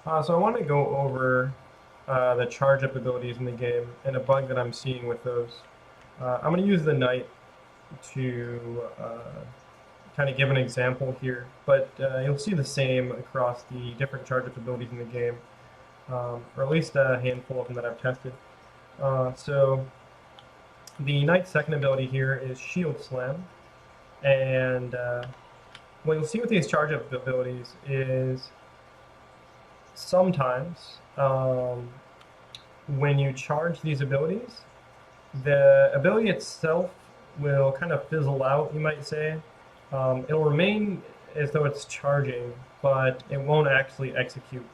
So I want to go over the charge up abilities in the game and a bug that I'm seeing with those. I'm going to use the knight to kind of give an example here, but you'll see the same across the different charge up abilities in the game, or at least a handful of them that I've tested. So the knight's second ability here is Shield Slam, and what you'll see with these charge up abilities is sometimes when you charge these abilities, the ability itself will kind of fizzle out, you might say. It'll remain as though it's charging, but it won't actually execute.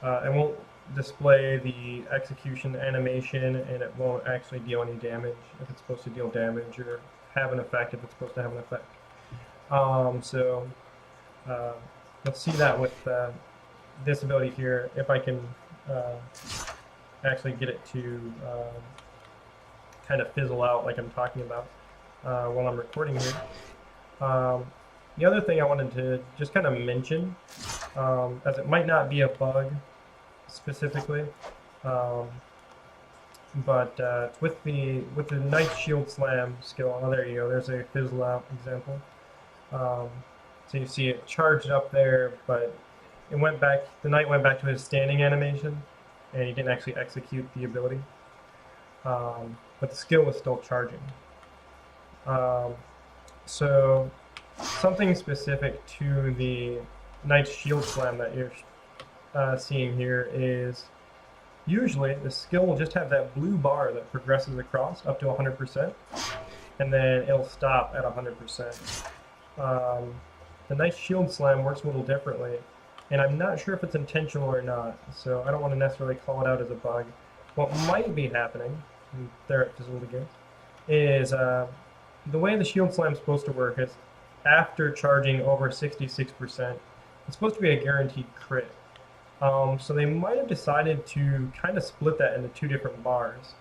It won't display the execution animation, and it won't actually deal any damage if it's supposed to deal damage, or have an effect if it's supposed to have an effect. So you'll see that with this ability here, if I can actually get it to kind of fizzle out like I'm talking about while I'm recording here. The other thing I wanted to just kind of mention, as it might not be a bug specifically, but with the Knight Shield Slam skill, oh there you go, there's a fizzle out example. So you see it charged up there, but it went back. The knight went back to his standing animation, and he didn't actually execute the ability. But the skill was still charging. So something specific to the Knight's Shield Slam that you're seeing here is usually the skill will just have that blue bar that progresses across up to 100%, and then it'll stop at 100%. The Knight's Shield Slam works a little differently, and I'm not sure if it's intentional or not, so I don't want to necessarily call it out as a bug. What might be happening, and there it fizzled again, is the way the Shield Slam is supposed to work is after charging over 66%, it's supposed to be a guaranteed crit. So they might have decided to kind of split that into two different bars.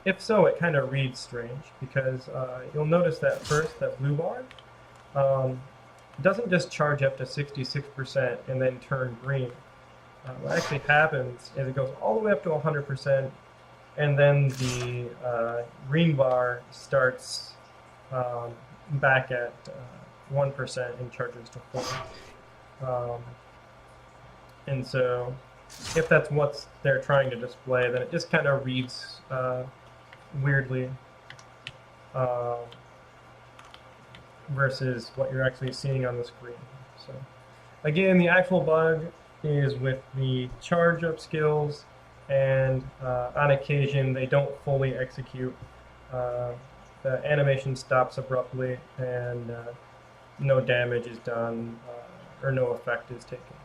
If so, it kind of reads strange, because you'll notice that first, that blue bar, doesn't just charge up to 66% and then turn green. What actually happens is it goes all the way up to 100%, and then the green bar starts back at 1% and charges to 4. And so if that's what they're trying to display, then it just kind of reads weirdly versus what you're actually seeing on the screen. So again, the actual bug is with the charge up skills, and on occasion they don't fully execute. The animation stops abruptly, and no damage is done, or no effect is taken.